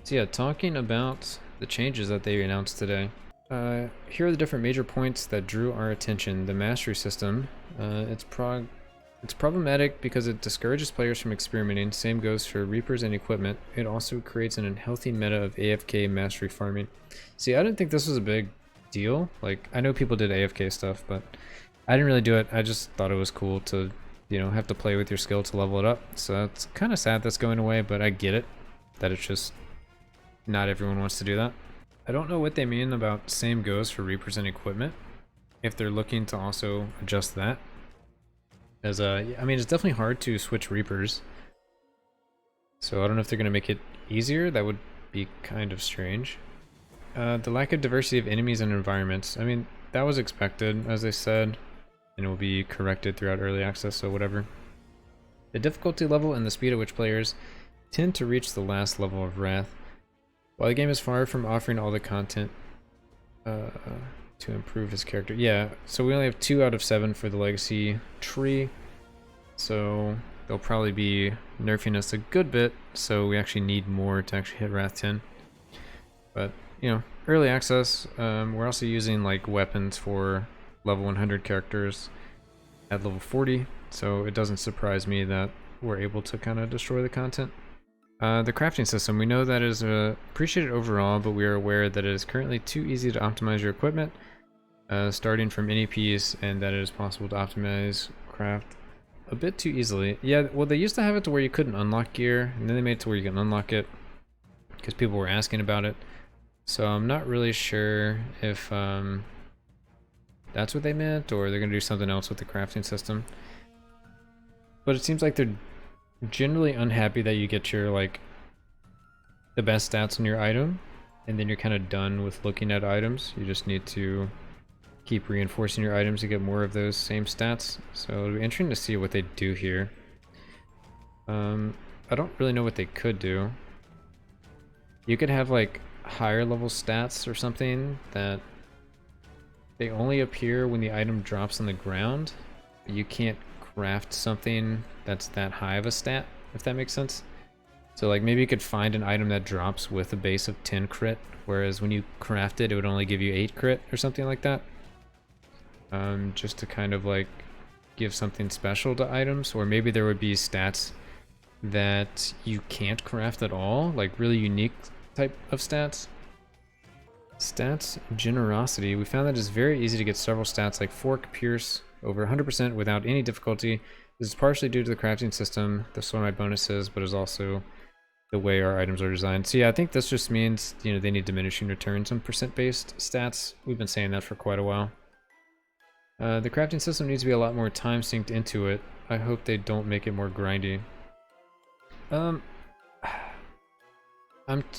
So yeah, talking about the changes that they announced today. Here are the different major points that drew our attention. The mastery system, it's problematic because it discourages players from experimenting. Same goes for Reapers and equipment. It also creates an unhealthy meta of AFK mastery farming. See, I didn't think this was a big deal. Like, I know people did AFK stuff, but I didn't really do it. I just thought it was cool to, you know, have to play with your skill to level it up. So it's kind of sad that's going away, but I get it. That it's just not everyone wants to do that. I don't know what they mean about same goes for Reapers and equipment. If they're looking to also adjust that. As I mean, it's definitely hard to switch Reapers. So I don't know if they're going to make it easier. That would be kind of strange. The lack of diversity of enemies and environments. I mean, that was expected, as they said. And it will be corrected throughout early access, so whatever. The difficulty level and the speed at which players tend to reach the last level of Wrath. While the game is far from offering all the content to improve his character. Yeah, so we only have 2 out of 7 for the legacy tree. So they'll probably be nerfing us a good bit, so we actually need more to actually hit Wrath 10. But, you know, early access, we're also using like weapons for level 100 characters at level 40, so it doesn't surprise me that we're able to kind of destroy the content. The crafting system, we know that is appreciated overall, but we are aware that it is currently too easy to optimize your equipment, starting from any piece, and that it is possible to optimize craft a bit too easily. Yeah, well, they used to have it to where you couldn't unlock gear, and then they made it to where you can unlock it, because people were asking about it. So I'm not really sure if that's what they meant, or they're going to do something else with the crafting system. But it seems like they're generally unhappy that you get your, like, the best stats on your item, and then you're kind of done with looking at items. You just need to keep reinforcing your items to get more of those same stats. So it'll be interesting to see what they do here. I don't really know what they could do. You could have like higher level stats or something that they only appear when the item drops on the ground. You can't craft something that's that high of a stat, if that makes sense. So like maybe you could find an item that drops with a base of 10 crit, whereas when you craft it, it would only give you 8 crit or something like that. Just to kind of like give something special to items, or maybe there would be stats that you can't craft at all, like really unique type of stats. Stats generosity. We found that it's very easy to get several stats like Fork, Pierce, over 100% without any difficulty. This is partially due to the crafting system, the Slormite bonuses, but is also the way our items are designed. So yeah, I think this just means, you know, they need diminishing returns on percent-based stats. We've been saying that for quite a while. The crafting system needs to be a lot more time synced into it. I hope they don't make it more grindy. I'm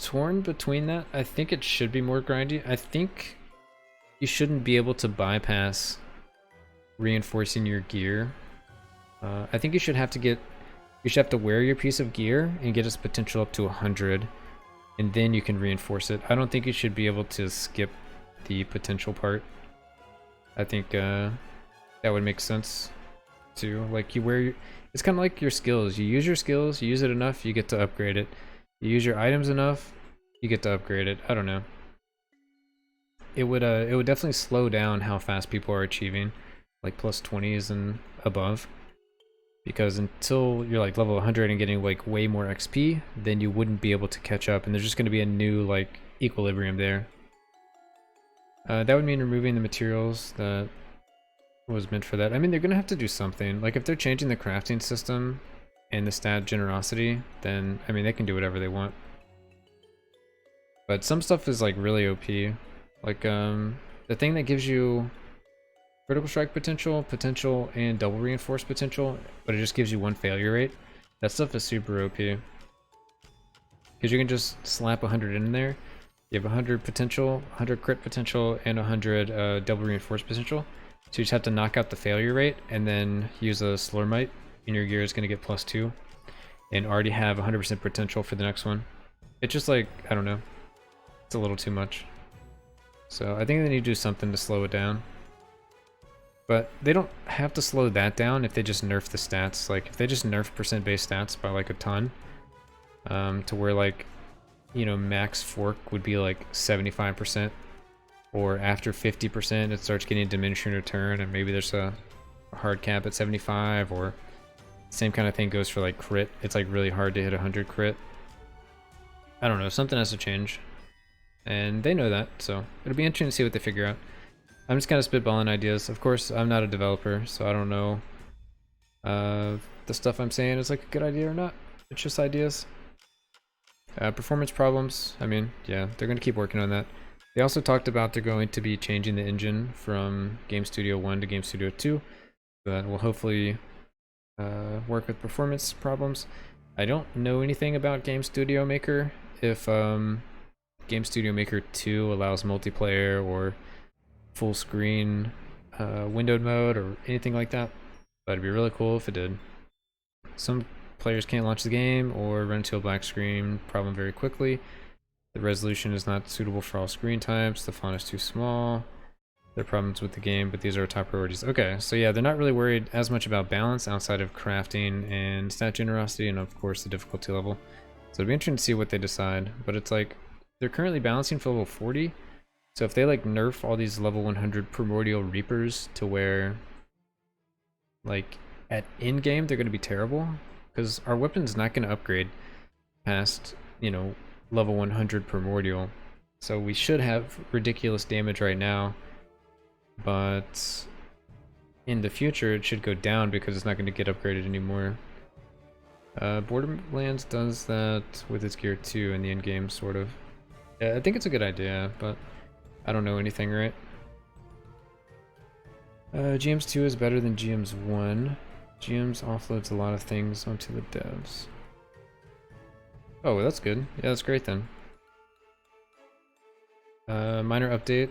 torn between that. I think it should be more grindy. I think you shouldn't be able to bypass reinforcing your gear. I think you should have to wear your piece of gear and get its potential up to 100, and then you can reinforce it. I don't think you should be able to skip the potential part. I think that would make sense too. Like it's kind of like your skills. You use your skills, you use it enough, you get to upgrade it. You use your items enough, you get to upgrade it. I don't know. It would definitely slow down how fast people are achieving, like plus 20s and above. Because until you're like level 100 and getting like way more XP, then you wouldn't be able to catch up, and there's just going to be a new like equilibrium there. That would mean removing the materials that was meant for that. I mean, they're going to have to do something. Like if they're changing the crafting system and the stat generosity, then I mean they can do whatever they want. But some stuff is like really OP. Like the thing that gives you critical strike potential, and double reinforced potential, but it just gives you 1 failure rate. That stuff is super OP. Because you can just slap 100 in there. You have 100 potential, 100 crit potential, and 100 double reinforced potential. So you just have to knock out the failure rate, and then use a Slormite, and your gear is going to get +2. And already have 100% potential for the next one. It's just like, I don't know. It's a little too much. So I think they need to do something to slow it down. But they don't have to slow that down if they just nerf the stats. Like if they just nerf percent-based stats by like a ton, to where like you know, max fork would be like 75%, or after 50% it starts getting diminishing return, and maybe there's a hard cap at 75, or same kind of thing goes for like crit. It's like really hard to hit 100 crit. I don't know, something has to change, and they know that, so it'll be interesting to see what they figure out. I'm just kind of spitballing ideas. Of course, I'm not a developer, so I don't know the stuff I'm saying is like a good idea or not. It's just ideas. Performance problems, I mean, yeah, they're going to keep working on that. They also talked about they're going to be changing the engine from Game Studio 1 to Game Studio 2. That will hopefully work with performance problems. I don't know anything about Game Studio Maker. If Game Studio Maker 2 allows multiplayer or full screen windowed mode or anything like that. But it'd be really cool if it did. Some players can't launch the game or run into a black screen problem very quickly. The resolution is not suitable for all screen types. The font is too small. There are problems with the game, but these are top priorities. Okay, so yeah, they're not really worried as much about balance outside of crafting and stat generosity and of course the difficulty level. So it'll be interesting to see what they decide, but it's like they're currently balancing for level 40. So if they like nerf all these level 100 primordial reapers to where like at in-game they're going to be terrible, because our weapon's not going to upgrade past, you know, level 100 primordial. So we should have ridiculous damage right now, but in the future it should go down because it's not going to get upgraded anymore. Borderlands does that with its gear too in the end game, sort of. Yeah, I think it's a good idea, but I don't know anything, right? GM's 2 is better than GM's 1. GM's offloads a lot of things onto the devs. Oh, well, that's good. Yeah, that's great then. Minor update.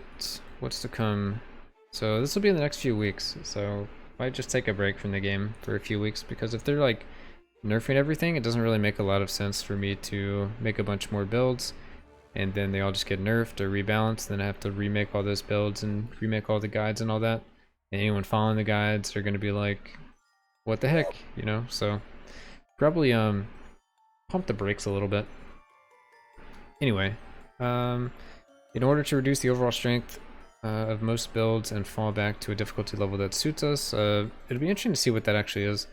What's to come? So this will be in the next few weeks, so might just take a break from the game for a few weeks, because if they're like nerfing everything, it doesn't really make a lot of sense for me to make a bunch more builds and then they all just get nerfed or rebalanced. Then I have to remake all those builds and remake all the guides and all that, and anyone following the guides are going to be like, what the heck, you know? So probably pump the brakes a little bit. Anyway, in order to reduce the overall strength of most builds and fall back to a difficulty level that suits us, it'll be interesting to see what that actually is,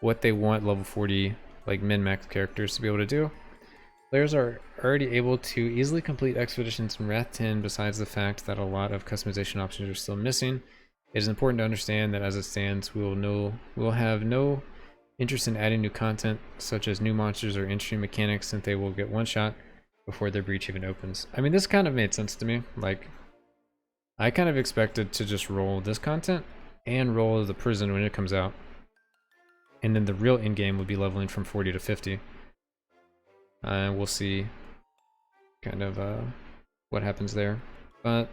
what they want level 40 like min-max characters to be able to do. Players are already able to easily complete expeditions in Wrath 10, besides the fact that a lot of customization options are still missing. It is important to understand that as it stands, we will have no interest in adding new content, such as new monsters or interesting mechanics, since they will get one shot before their breach even opens. I mean, this kind of made sense to me. Like, I kind of expected to just roll this content and roll the prison when it comes out, and then the real in-game would be leveling from 40 to 50. We'll see kind of what happens there, but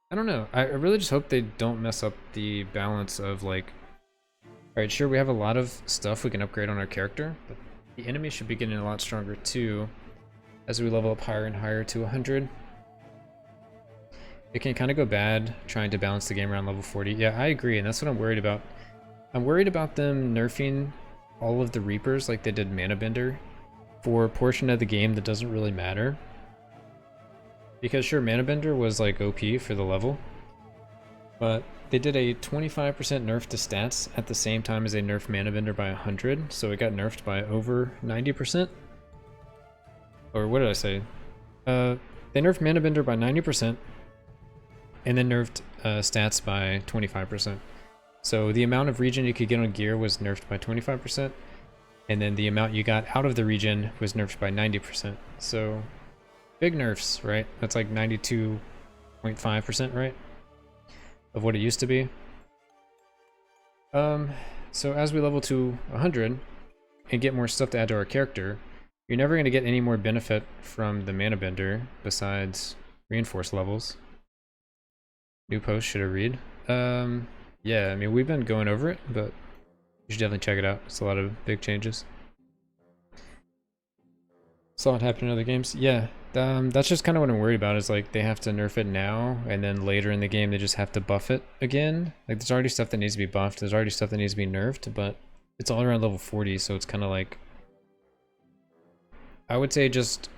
I don't know. I really just hope they don't mess up the balance of like, alright, sure, we have a lot of stuff we can upgrade on our character, but the enemy should be getting a lot stronger too as we level up higher and higher to 100. It can kind of go bad trying to balance the game around level 40. Yeah, I agree, and that's what I'm worried about. I'm worried about them nerfing all of the Reapers like they did Mana Bender for a portion of the game that doesn't really matter. Because sure, Mana Bender was like OP for the level, but they did a 25% nerf to stats at the same time as they nerfed Mana Bender by 100, so it got nerfed by over 90%. Or what did I say? They nerfed Mana Bender by 90%, and then nerfed stats by 25%. So the amount of regen you could get on gear was nerfed by 25%, and then the amount you got out of the regen was nerfed by 90%. So big nerfs, right? That's like 92.5%, right? Of what it used to be. So as we level to 100 and get more stuff to add to our character, you're never going to get any more benefit from the Mana Bender besides reinforced levels. New post, should I read? Yeah, I mean, we've been going over it, but you should definitely check it out. It's a lot of big changes. Saw it happen in other games. Yeah, that's just kind of what I'm worried about, is like they have to nerf it now, and then later in the game they just have to buff it again. Like, there's already stuff that needs to be buffed, there's already stuff that needs to be nerfed, but it's all around level 40, so it's kind of like, I would say just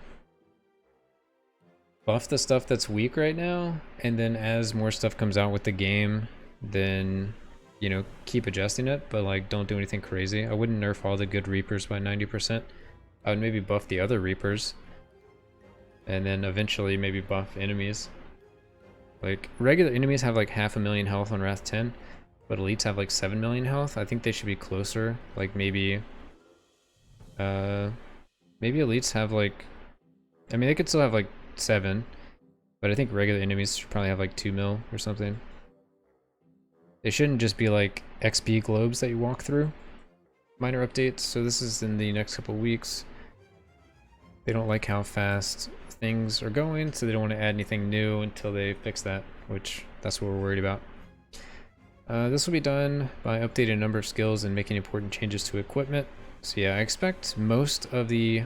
buff the stuff that's weak right now, and then as more stuff comes out with the game, then, you know, keep adjusting it, but like don't do anything crazy. I wouldn't nerf all the good Reapers by 90%. I would maybe buff the other Reapers, and then eventually maybe buff enemies. Like, regular enemies have like 500,000 health on Wrath 10, but elites have like 7 million health. I think they should be closer. Like maybe maybe elites have like, I mean they could still have like 7, but I think regular enemies should probably have like 2 mil or something. They shouldn't just be like XP globes that you walk through. Minor updates, so this is in the next couple weeks. They don't like how fast things are going, so they don't want to add anything new until they fix that, which that's what we're worried about. This will be done by updating a number of skills and making important changes to equipment. So yeah, I expect most of the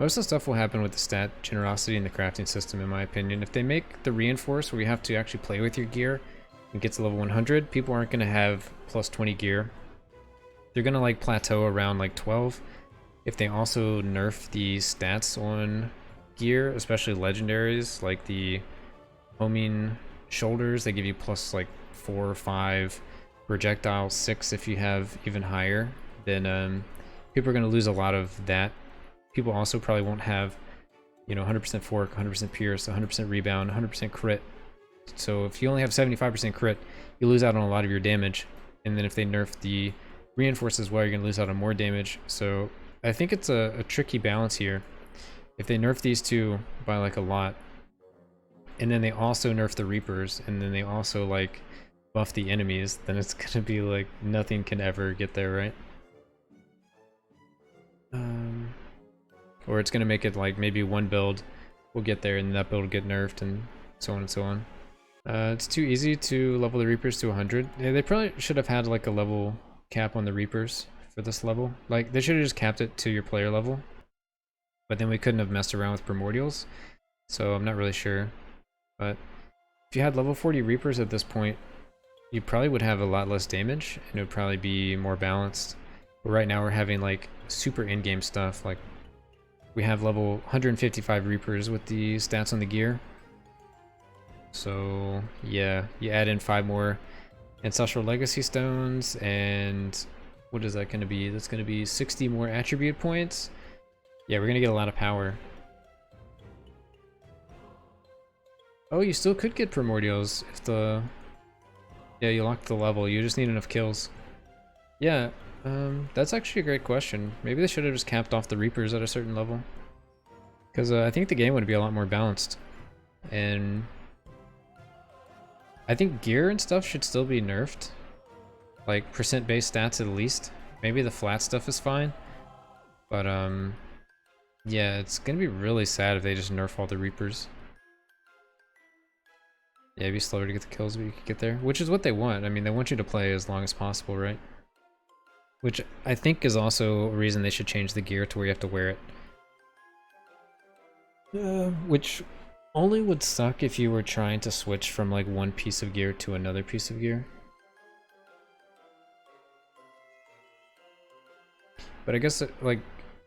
stuff will happen with the stat generosity and the crafting system, in my opinion. If they make the reinforce where you have to actually play with your gear and get to level 100, people aren't going to have plus 20 gear. They're going to like plateau around like 12. If they also nerf the stats on gear, especially legendaries, like the homing shoulders, they give you plus like 4 or 5, projectile 6 if you have even higher, then people are going to lose a lot of that. People also probably won't have, you know, 100% fork, 100% pierce, 100% rebound, 100% crit. So if you only have 75% crit, you lose out on a lot of your damage. And then if they nerf the reinforce as well, you're going to lose out on more damage. So I think it's a tricky balance here. If they nerf these two by like a lot, and then they also nerf the Reapers, and then they also like buff the enemies, then it's going to be like nothing can ever get there, right? Or it's going to make it like maybe one build will get there and that build will get nerfed and so on and so on. It's too easy to level the Reapers to 100. Yeah, they probably should have had like a level cap on the Reapers for this level. Like they should have just capped it to your player level, but then we couldn't have messed around with primordials, so I'm not really sure. But if you had level 40 Reapers at this point, you probably would have a lot less damage and it would probably be more balanced. But right now we're having like super in-game stuff. Like we have level 155 Reapers with the stats on the gear. So yeah, you add in 5 more Ancestral Legacy Stones, and what is that going to be? That's going to be 60 more attribute points. Yeah, we're going to get a lot of power. Oh, you still could get primordials if the... Yeah, you locked the level. You just need enough kills. Yeah, that's actually a great question. Maybe they should have just capped off the Reapers at a certain level. Because I think the game would be a lot more balanced. And I think gear and stuff should still be nerfed. Like percent-based stats at least. Maybe the flat stuff is fine. But yeah, it's gonna be really sad if they just nerf all the Reapers. Yeah, it'd be slower to get the kills, but you could get there. Which is what they want. I mean, they want you to play as long as possible, right? Which I think is also a reason they should change the gear to where you have to wear it. Which only would suck if you were trying to switch from like one piece of gear to another piece of gear. But I guess like,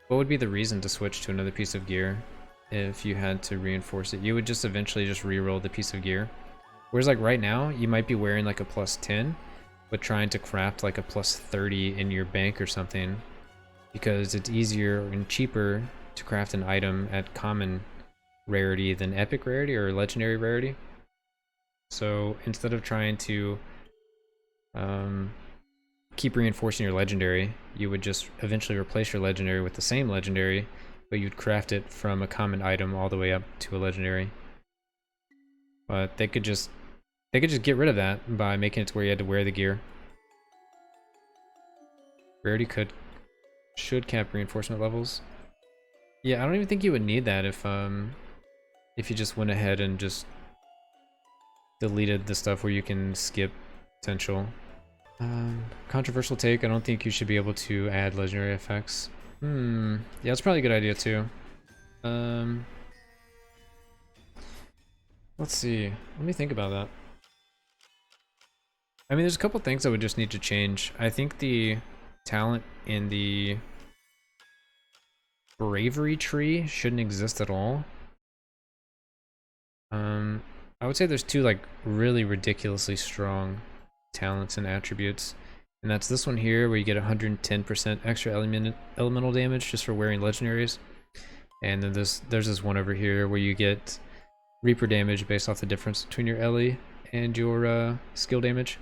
what would be the reason to switch to another piece of gear if you had to reinforce it? You would just eventually just re-roll the piece of gear. Whereas like right now, you might be wearing like a plus 10, but trying to craft like a plus 30 in your bank or something, because it's easier and cheaper to craft an item at common rarity than epic rarity or legendary rarity. So instead of trying to keep reinforcing your legendary, you would just eventually replace your legendary with the same legendary, but you'd craft it from a common item all the way up to a legendary. But they could just get rid of that by making it to where you had to wear the gear. Rarity should cap reinforcement levels. Yeah, I don't even think you would need that if you just went ahead and just deleted the stuff where you can skip potential. Controversial take, I don't think you should be able to add legendary effects. Yeah, that's probably a good idea too. Let's see. Let me think about that. I mean, there's a couple things that would just need to change. I think the talent in the bravery tree shouldn't exist at all. I would say there's two like really ridiculously strong talents and attributes. And that's this one here where you get 110% extra elemental damage just for wearing legendaries. And then there's this one over here where you get Reaper damage based off the difference between your Ellie and your skill damage.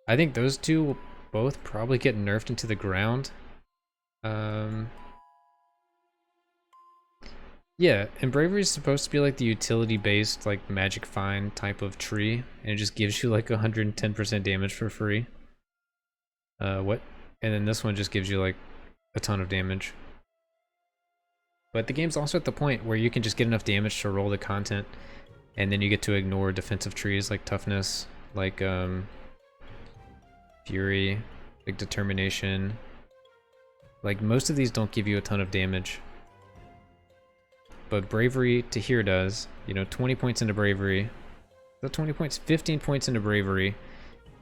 I think those two will both probably get nerfed into the ground. Yeah, and Bravery is supposed to be like the utility-based, like magic find type of tree, and it just gives you like 110% damage for free. What? And then this one just gives you like a ton of damage. But the game's also at the point where you can just get enough damage to roll the content, and then you get to ignore defensive trees like toughness, like fury, like determination. Like most of these don't give you a ton of damage. But bravery to here does, you know, 20 points into bravery. Is that 20 points? 15 points into bravery.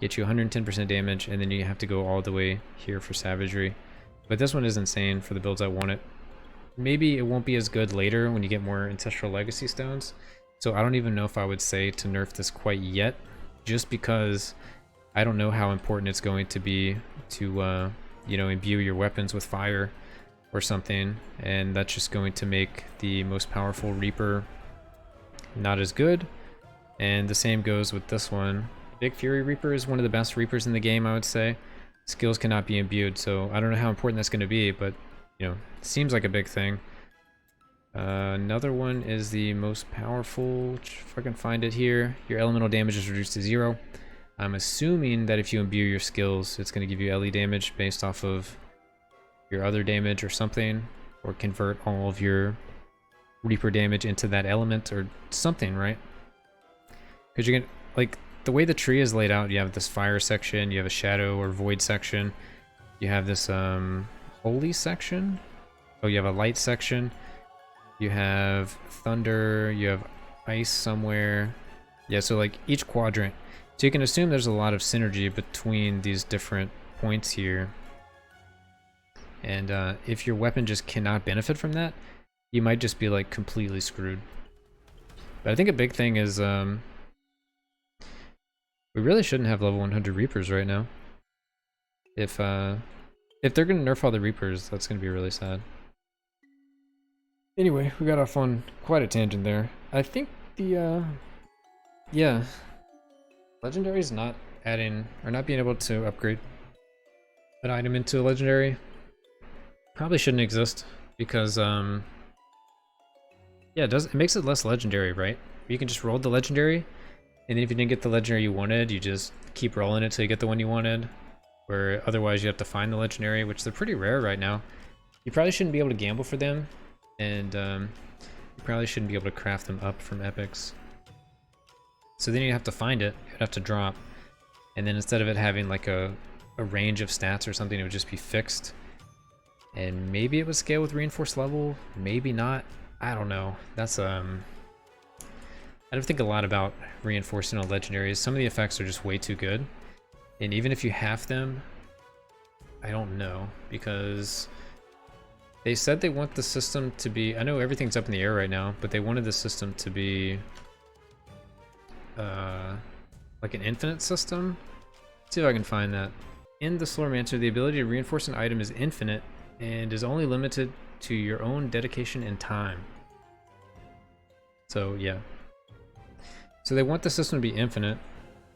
Get you 110% damage, and then you have to go all the way here for savagery. But this one is insane for the builds I want it. Maybe it won't be as good later when you get more Ancestral Legacy Stones. So I don't even know if I would say to nerf this quite yet, just because I don't know how important it's going to be to, you know, imbue your weapons with fire or something, and that's just going to make the most powerful Reaper not as good. And the same goes with this one. Big Fury Reaper is one of the best Reapers in the game, I would say. Skills cannot be imbued, so I don't know how important that's going to be, but, you know, seems like a big thing. Another one is the most powerful, if I can find it here. Your elemental damage is reduced to 0. I'm assuming that if you imbue your skills, it's going to give you LE damage based off of your other damage or something, or convert all of your Reaper damage into that element or something, right? Because you can, like, the way the tree is laid out, you have this fire section, you have a shadow or void section, you have this holy section, oh, you have a light section, you have thunder, you have ice somewhere. Yeah, so like each quadrant. So you can assume there's a lot of synergy between these different points here. And if your weapon just cannot benefit from that, you might just be like completely screwed. But I think a big thing is we really shouldn't have level 100 Reapers right now. If they're gonna nerf all the Reapers, that's gonna be really sad. Anyway, we got off on quite a tangent there. I think the yeah, legendary is not adding or not being able to upgrade an item into a legendary. Probably shouldn't exist because yeah, it makes it less legendary, right? You can just roll the legendary, and then if you didn't get the legendary you wanted, you just keep rolling it till you get the one you wanted. Where otherwise you have to find the legendary, which they're pretty rare right now. You probably shouldn't be able to gamble for them, and you probably shouldn't be able to craft them up from epics. So then you have to find it, you'd have to drop, and then instead of it having like a range of stats or something, it would just be fixed. And maybe it would scale with reinforced level, maybe not. I don't know. That's I don't think a lot about reinforcing on legendaries. Some of the effects are just way too good. And even if you half them, I don't know, because they said they want the system to be, I know everything's up in the air right now, but they wanted the system to be like an infinite system. Let's see if I can find that. In the Slormancer, the ability to reinforce an item is infinite and is only limited to your own dedication and time. So yeah. So they want the system to be infinite,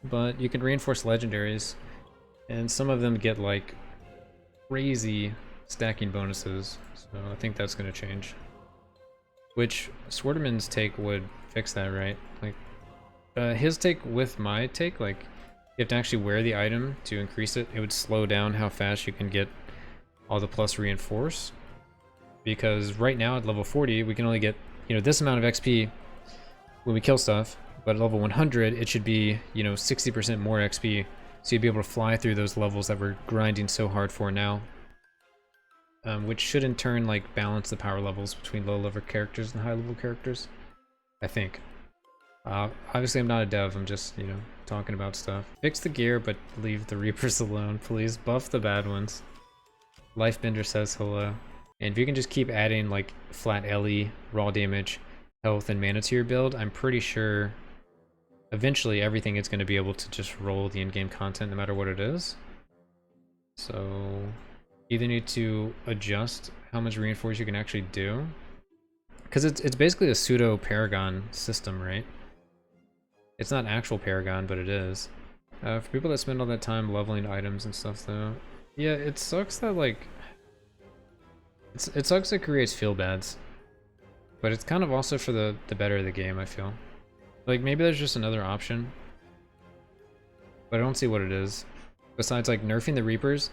but you can reinforce legendaries, and some of them get like crazy stacking bonuses. So I think that's going to change. Which Sworderman's take would fix that, right? Like his take with my take, like you have to actually wear the item to increase it. It would slow down how fast you can get all the plus reinforce, because right now at level 40 we can only get, you know, this amount of XP when we kill stuff, but at level 100 it should be, you know, 60% more XP, so you'd be able to fly through those levels that we're grinding so hard for now, which should in turn like balance the power levels between low level characters and high level characters, I think. Obviously I'm not a dev, I'm just, you know, talking about stuff. Fix the gear but leave the Reapers alone, please. Buff the bad ones. Lifebender says hello. And if you can just keep adding like flat LE, raw damage, health and mana to your build, I'm pretty sure eventually everything is going to be able to just roll the in-game content no matter what it is. So either need to adjust how much reinforce you can actually do, because it's basically a pseudo Paragon system, right? It's not actual Paragon, but it is. For people that spend all that time leveling items and stuff, though, yeah, it sucks that, like, it sucks it creates feel bads, but it's kind of also for the better of the game, I feel. Like, maybe there's just another option, but I don't see what it is. Besides, like, nerfing the Reapers,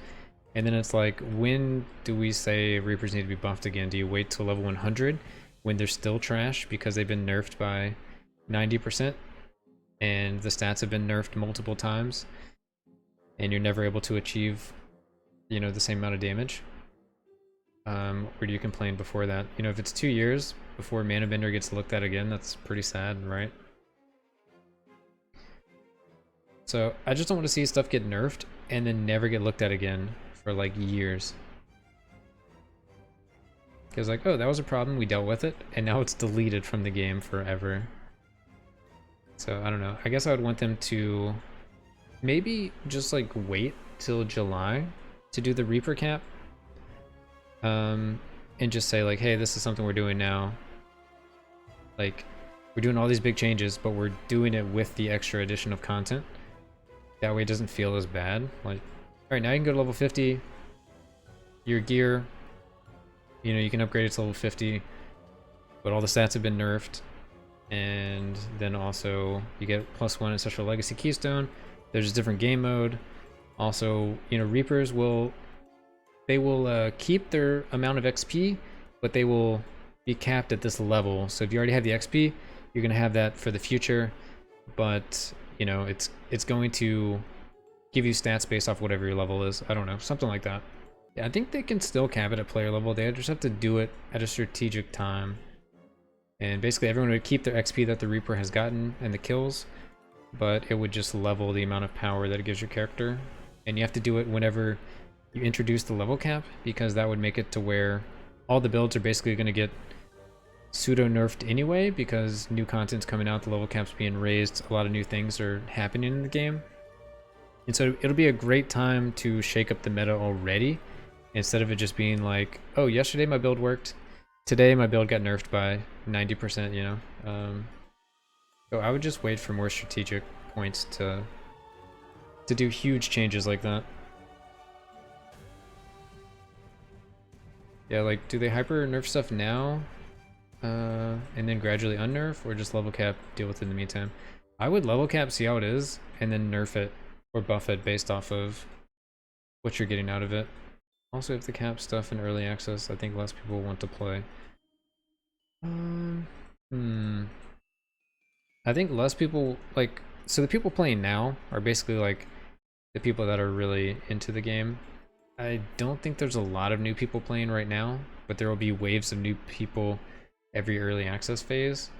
and then it's like, when do we say Reapers need to be buffed again? Do you wait till level 100 when they're still trash because they've been nerfed by 90%? And the stats have been nerfed multiple times, and you're never able to achieve, you know, the same amount of damage? Or do you complain before that? You know, if it's 2 years before Mana Bender gets looked at again, that's pretty sad, right? So I just don't want to see stuff get nerfed and then never get looked at again for like years. Because like, oh, that was a problem, we dealt with it, and now it's deleted from the game forever. So I don't know. I guess I would want them to maybe just like wait till July to do the Reaper cap. And just say like, hey, this is something we're doing now. Like, we're doing all these big changes, but we're doing it with the extra addition of content. That way it doesn't feel as bad. Like, alright, now you can go to level 50. Your gear, you know, you can upgrade it to level 50, but all the stats have been nerfed. And then also you get +1 Ancestral Legacy Keystone. There's a different game mode. Also, you know, Reapers will keep their amount of XP, but they will be capped at this level. So if you already have the XP, you're gonna have that for the future, but you know, it's going to give you stats based off whatever your level is. I don't know, something like that. Yeah, I think they can still cap it at player level. They just have to do it at a strategic time. And basically everyone would keep their XP that the Reaper has gotten and the kills, but it would just level the amount of power that it gives your character. And you have to do it whenever you introduce the level cap, because that would make it to where all the builds are basically going to get pseudo nerfed anyway, because new content's coming out, the level cap's being raised, a lot of new things are happening in the game. And so it'll be a great time to shake up the meta already, instead of it just being like, oh, yesterday my build worked, today my build got nerfed by 90%, you know? So I would just wait for more strategic points to do huge changes like that. Yeah, like, do they hyper nerf stuff now, and then gradually unnerf, or just level cap, deal with it in the meantime? I would level cap, see how it is, and then nerf it or buff it based off of what you're getting out of it. Also, if the cap stuff in early access, I think less people want to play. I think less people, like, so the people playing now are basically like the people that are really into the game. I don't think there's a lot of new people playing right now, but there will be waves of new people every early access phase.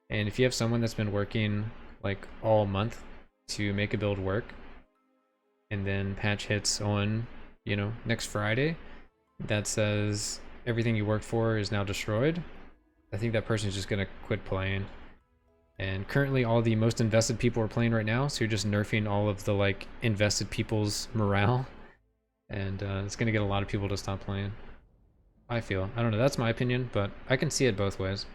And if you have someone that's been working like all month to make a build work, and then patch hits on, you know, next Friday that says everything you worked for is now destroyed, I think that person's just gonna quit playing. And currently all the most invested people are playing right now, so you're just nerfing all of the like invested people's morale. And it's gonna get a lot of people to stop playing, I feel. I don't know, that's my opinion, but I can see it both ways.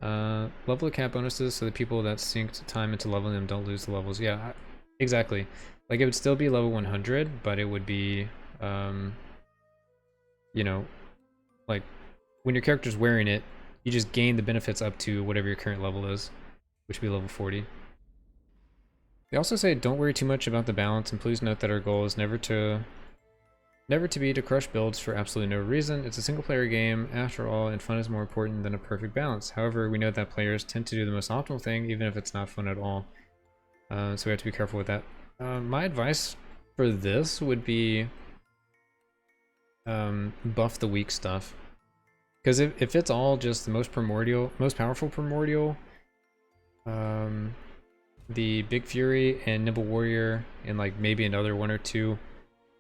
Level cap bonuses so the people that synced time into leveling them don't lose the levels. Yeah, exactly. Like, it would still be level 100, but it would be, you know, like, when your character's wearing it, you just gain the benefits up to whatever your current level is, which would be level 40. They also say don't worry too much about the balance, and please note that our goal is never to be to crush builds for absolutely no reason. It's a single player game after all, and fun is more important than a perfect balance. However, we know that players tend to do the most optimal thing even if it's not fun at all. So we have to be careful with that. My advice for this would be buff the weak stuff. Because if it's all just the most powerful primordial, the Big Fury and Nimble Warrior, and like maybe another 1 or 2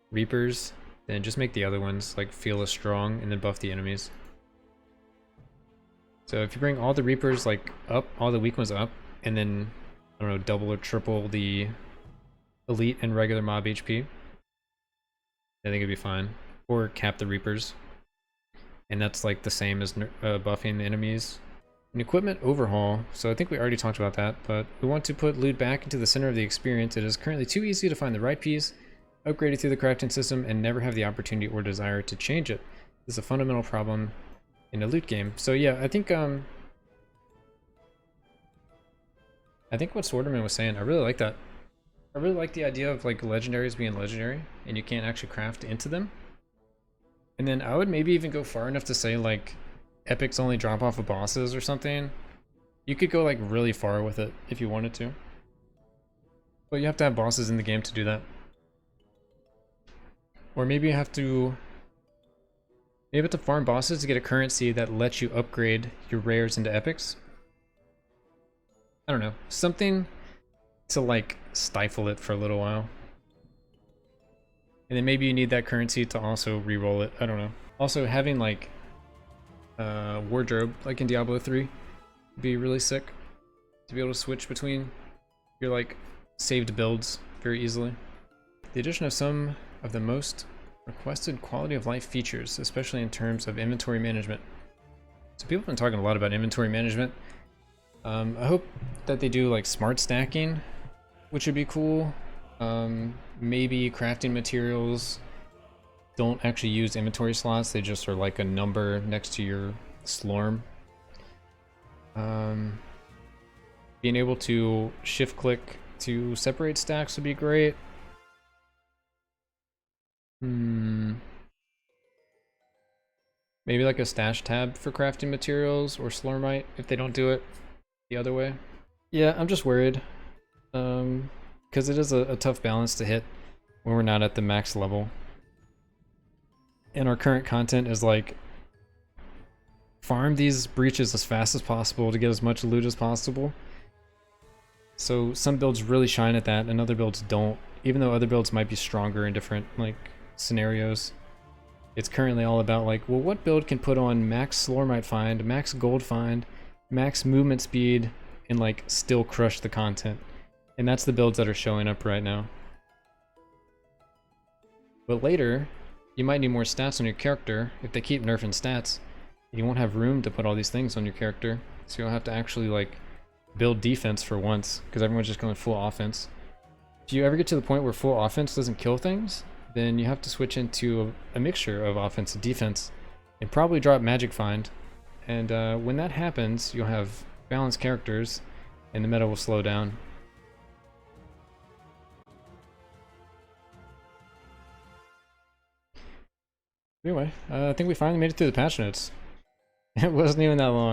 Reapers, then just make the other ones like feel as strong, and then buff the enemies. So if you bring all the Reapers like up, all the weak ones up, and then, I don't know, double or triple the elite and regular mob HP, I think it'd be fine. Or cap the Reapers. And that's like the same as buffing the enemies. An equipment overhaul, so I think we already talked about that, but we want to put loot back into the center of the experience. It is currently too easy to find the right piece, upgrade it through the crafting system, and never have the opportunity or desire to change it. This is a fundamental problem in a loot game. So yeah, I think what Sworderman was saying, I really like that. I really like the idea of like legendaries being legendary, and you can't actually craft into them. And then I would maybe even go far enough to say like epics only drop off of bosses or something. You could go like really far with it if you wanted to. But you have to have bosses in the game to do that. Or maybe you have to farm bosses to get a currency that lets you upgrade your rares into epics. I don't know. Something to like stifle it for a little while. And then maybe you need that currency to also re-roll it. I don't know. Also having like wardrobe like in Diablo 3 would be really sick to be able to switch between your like saved builds very easily. The addition of some of the most requested quality of life features, especially in terms of inventory management. So people have been talking a lot about inventory management. I hope that they do like smart stacking, which would be cool. Maybe crafting materials don't actually use inventory slots, they just are like a number next to your Slorm. Being able to shift click to separate stacks would be great. Maybe like a stash tab for crafting materials or Slormite if they don't do it the other way. Yeah, I'm just worried. Because it is a tough balance to hit when we're not at the max level. And our current content is like farm these breaches as fast as possible to get as much loot as possible. So some builds really shine at that and other builds don't, even though other builds might be stronger in different like scenarios. It's currently all about like, well, what build can put on max Slormite find, max gold find, max movement speed, and like still crush the content. And that's the builds that are showing up right now. But later, you might need more stats on your character. If they keep nerfing stats, you won't have room to put all these things on your character. So you'll have to actually like build defense for once, because everyone's just going full offense. If you ever get to the point where full offense doesn't kill things, then you have to switch into a mixture of offense and defense, and probably drop magic find. And when that happens, you'll have balanced characters, and the meta will slow down. Anyway, I think we finally made it through the patch notes. It wasn't even that long.